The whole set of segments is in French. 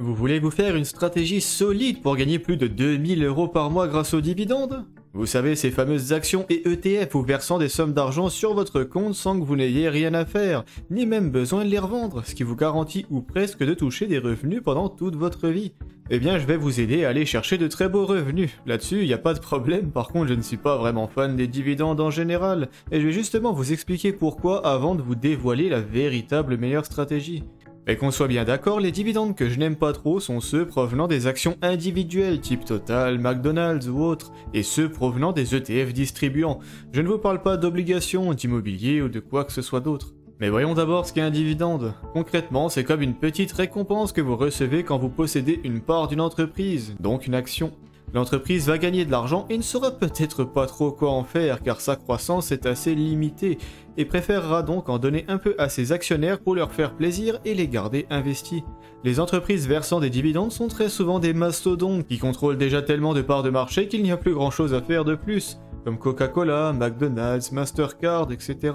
Vous voulez vous faire une stratégie solide pour gagner plus de 2000 € par mois grâce aux dividendes? Vous savez, ces fameuses actions et ETF vous versant des sommes d'argent sur votre compte sans que vous n'ayez rien à faire, ni même besoin de les revendre, ce qui vous garantit ou presque de toucher des revenus pendant toute votre vie. Eh bien, je vais vous aider à aller chercher de très beaux revenus. Là-dessus, il n'y a pas de problème, par contre, je ne suis pas vraiment fan des dividendes en général, et je vais justement vous expliquer pourquoi avant de vous dévoiler la véritable meilleure stratégie. Mais qu'on soit bien d'accord, les dividendes que je n'aime pas trop sont ceux provenant des actions individuelles type Total, McDonald's ou autres, et ceux provenant des ETF distribuants. Je ne vous parle pas d'obligations, d'immobilier ou de quoi que ce soit d'autre. Mais voyons d'abord ce qu'est un dividende. Concrètement, c'est comme une petite récompense que vous recevez quand vous possédez une part d'une entreprise, donc une action. L'entreprise va gagner de l'argent et ne saura peut-être pas trop quoi en faire car sa croissance est assez limitée et préférera donc en donner un peu à ses actionnaires pour leur faire plaisir et les garder investis. Les entreprises versant des dividendes sont très souvent des mastodontes qui contrôlent déjà tellement de parts de marché qu'il n'y a plus grand chose à faire de plus, comme Coca-Cola, McDonald's, Mastercard, etc.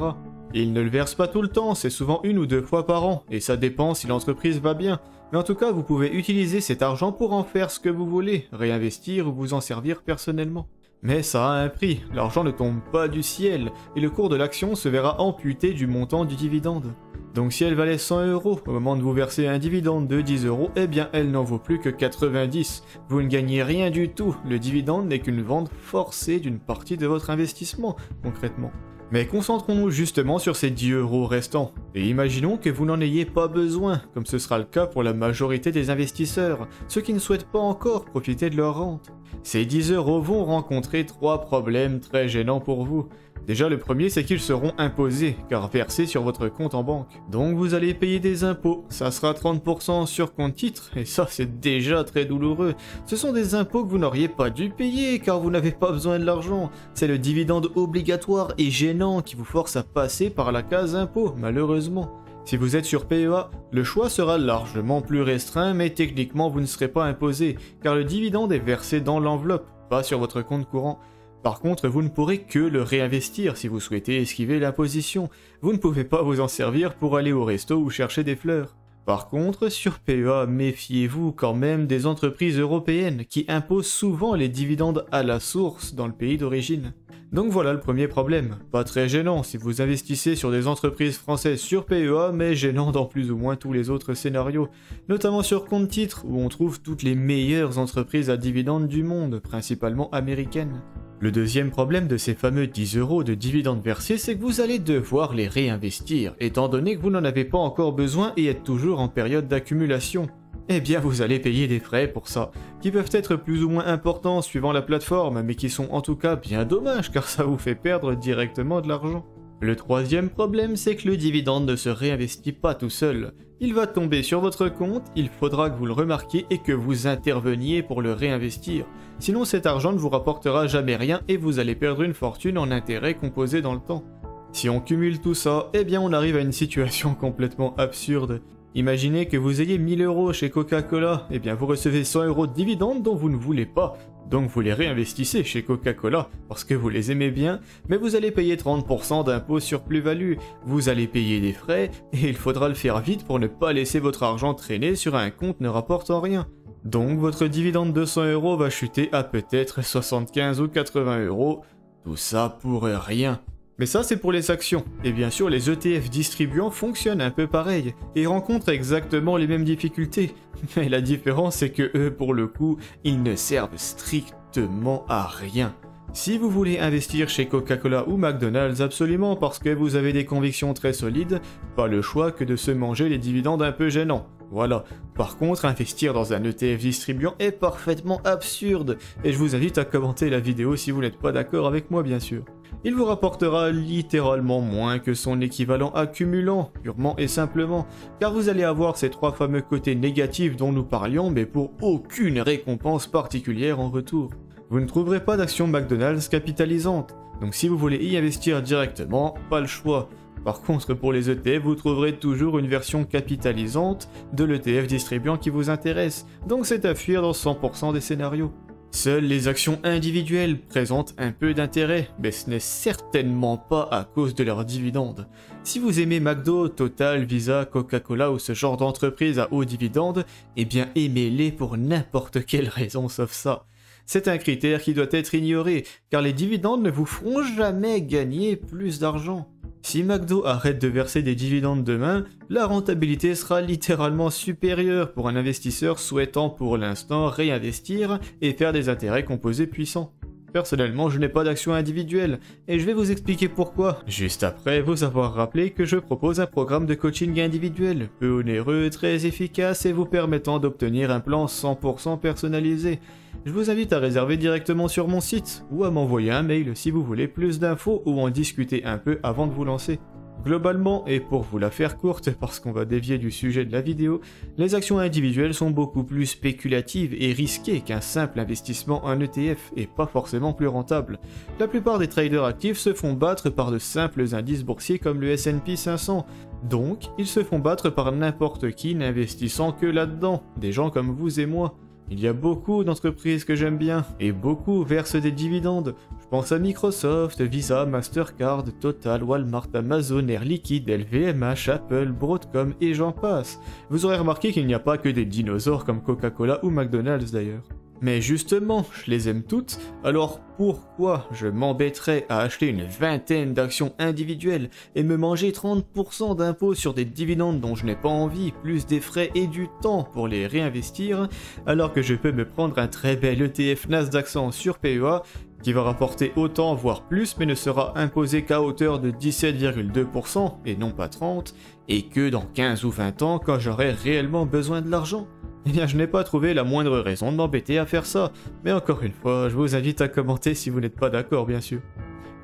Ils ne le versent pas tout le temps, c'est souvent 1 ou 2 fois par an, et ça dépend si l'entreprise va bien. Mais en tout cas, vous pouvez utiliser cet argent pour en faire ce que vous voulez, réinvestir ou vous en servir personnellement. Mais ça a un prix, l'argent ne tombe pas du ciel, et le cours de l'action se verra amputé du montant du dividende. Donc si elle valait 100 € au moment de vous verser un dividende de 10 €, eh bien elle n'en vaut plus que 90. Vous ne gagnez rien du tout, le dividende n'est qu'une vente forcée d'une partie de votre investissement, concrètement. Mais concentrons-nous justement sur ces 10 € restants, et imaginons que vous n'en ayez pas besoin, comme ce sera le cas pour la majorité des investisseurs, ceux qui ne souhaitent pas encore profiter de leur rente. Ces 10 € vont rencontrer 3 problèmes très gênants pour vous. Déjà le premier c'est qu'ils seront imposés, car versés sur votre compte en banque. Donc vous allez payer des impôts, ça sera 30% sur compte titre, et ça c'est déjà très douloureux. Ce sont des impôts que vous n'auriez pas dû payer, car vous n'avez pas besoin de l'argent. C'est le dividende obligatoire et gênant qui vous force à passer par la case impôts, malheureusement. Si vous êtes sur PEA, le choix sera largement plus restreint, mais techniquement vous ne serez pas imposé, car le dividende est versé dans l'enveloppe, pas sur votre compte courant. Par contre, vous ne pourrez que le réinvestir si vous souhaitez esquiver l'imposition. Vous ne pouvez pas vous en servir pour aller au resto ou chercher des fleurs. Par contre, sur PEA, méfiez-vous quand même des entreprises européennes qui imposent souvent les dividendes à la source dans le pays d'origine. Donc voilà le premier problème. Pas très gênant si vous investissez sur des entreprises françaises sur PEA, mais gênant dans plus ou moins tous les autres scénarios, notamment sur compte titre où on trouve toutes les meilleures entreprises à dividendes du monde, principalement américaines. Le deuxième problème de ces fameux 10 € de dividendes versés, c'est que vous allez devoir les réinvestir, étant donné que vous n'en avez pas encore besoin et êtes toujours en période d'accumulation. Eh bien vous allez payer des frais pour ça, qui peuvent être plus ou moins importants suivant la plateforme, mais qui sont en tout cas bien dommages car ça vous fait perdre directement de l'argent. Le troisième problème, c'est que le dividende ne se réinvestit pas tout seul. Il va tomber sur votre compte, il faudra que vous le remarquiez et que vous interveniez pour le réinvestir. Sinon cet argent ne vous rapportera jamais rien et vous allez perdre une fortune en intérêts composés dans le temps. Si on cumule tout ça, eh bien on arrive à une situation complètement absurde. Imaginez que vous ayez 1000 € chez Coca-Cola, eh bien vous recevez 100 € de dividendes dont vous ne voulez pas. Donc vous les réinvestissez chez Coca-Cola parce que vous les aimez bien, mais vous allez payer 30% d'impôt sur plus-value, vous allez payer des frais, et il faudra le faire vite pour ne pas laisser votre argent traîner sur un compte ne rapportant rien. Donc votre dividende de 100 € va chuter à peut-être 75 ou 80 €, tout ça pour rien. Mais ça c'est pour les actions, et bien sûr les ETF distribuants fonctionnent un peu pareil, et rencontrent exactement les mêmes difficultés, mais la différence c'est que eux pour le coup, ils ne servent strictement à rien. Si vous voulez investir chez Coca-Cola ou McDonald's absolument parce que vous avez des convictions très solides, pas le choix que de se manger les dividendes un peu gênants. Voilà. Par contre, investir dans un ETF distribuant est parfaitement absurde, et je vous invite à commenter la vidéo si vous n'êtes pas d'accord avec moi bien sûr. Il vous rapportera littéralement moins que son équivalent accumulant, purement et simplement, car vous allez avoir ces 3 fameux côtés négatifs dont nous parlions, mais pour aucune récompense particulière en retour. Vous ne trouverez pas d'action McDonald's capitalisante, donc si vous voulez y investir directement, pas le choix. Par contre, pour les ETF, vous trouverez toujours une version capitalisante de l'ETF distribuant qui vous intéresse, donc c'est à fuir dans 100% des scénarios. Seules les actions individuelles présentent un peu d'intérêt, mais ce n'est certainement pas à cause de leurs dividendes. Si vous aimez McDo, Total, Visa, Coca-Cola ou ce genre d'entreprise à haut dividende, eh bien aimez-les pour n'importe quelle raison sauf ça. C'est un critère qui doit être ignoré, car les dividendes ne vous feront jamais gagner plus d'argent. Si McDo arrête de verser des dividendes demain, la rentabilité sera littéralement supérieure pour un investisseur souhaitant pour l'instant réinvestir et faire des intérêts composés puissants. Personnellement, je n'ai pas d'action individuelle, et je vais vous expliquer pourquoi, juste après vous avoir rappelé que je propose un programme de coaching individuel, peu onéreux, très efficace et vous permettant d'obtenir un plan 100% personnalisé. Je vous invite à réserver directement sur mon site, ou à m'envoyer un mail si vous voulez plus d'infos ou en discuter un peu avant de vous lancer. Globalement, et pour vous la faire courte parce qu'on va dévier du sujet de la vidéo, les actions individuelles sont beaucoup plus spéculatives et risquées qu'un simple investissement en ETF et pas forcément plus rentable. La plupart des traders actifs se font battre par de simples indices boursiers comme le S&P 500, donc ils se font battre par n'importe qui n'investissant que là-dedans, des gens comme vous et moi. Il y a beaucoup d'entreprises que j'aime bien, et beaucoup versent des dividendes. Je pense à Microsoft, Visa, Mastercard, Total, Walmart, Amazon, Air Liquide, LVMH, Apple, Broadcom et j'en passe. Vous aurez remarqué qu'il n'y a pas que des dinosaures comme Coca-Cola ou McDonald's d'ailleurs. Mais justement, je les aime toutes, alors pourquoi je m'embêterais à acheter une vingtaine d'actions individuelles et me manger 30% d'impôts sur des dividendes dont je n'ai pas envie, plus des frais et du temps pour les réinvestir, alors que je peux me prendre un très bel ETF Nasdaq 100 sur PEA qui va rapporter autant voire plus mais ne sera imposé qu'à hauteur de 17,2% et non pas 30%, et que dans 15 ou 20 ans quand j'aurai réellement besoin de l'argent. Eh bien, je n'ai pas trouvé la moindre raison de m'embêter à faire ça, mais encore une fois, je vous invite à commenter si vous n'êtes pas d'accord, bien sûr.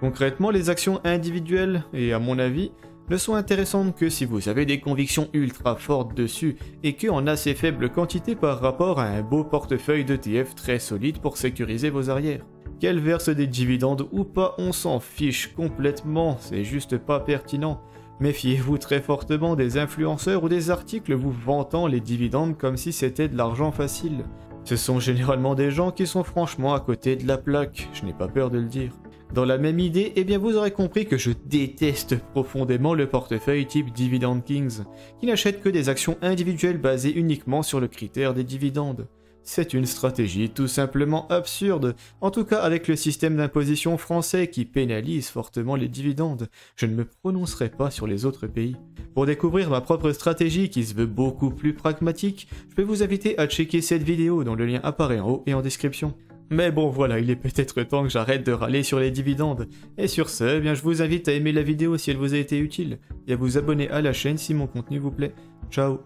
Concrètement, les actions individuelles, et à mon avis, ne sont intéressantes que si vous avez des convictions ultra fortes dessus, et que en assez faible quantité par rapport à un beau portefeuille d'ETF très solide pour sécuriser vos arrières. Qu'elles versent des dividendes ou pas, on s'en fiche complètement, c'est juste pas pertinent. Méfiez-vous très fortement des influenceurs ou des articles vous vantant les dividendes comme si c'était de l'argent facile. Ce sont généralement des gens qui sont franchement à côté de la plaque, je n'ai pas peur de le dire. Dans la même idée, eh bien vous aurez compris que je déteste profondément le portefeuille type Dividend Kings, qui n'achète que des actions individuelles basées uniquement sur le critère des dividendes. C'est une stratégie tout simplement absurde, en tout cas avec le système d'imposition français qui pénalise fortement les dividendes. Je ne me prononcerai pas sur les autres pays. Pour découvrir ma propre stratégie qui se veut beaucoup plus pragmatique, je peux vous inviter à checker cette vidéo dont le lien apparaît en haut et en description. Mais bon voilà, il est peut-être temps que j'arrête de râler sur les dividendes. Et sur ce, eh bien, je vous invite à aimer la vidéo si elle vous a été utile, et à vous abonner à la chaîne si mon contenu vous plaît. Ciao.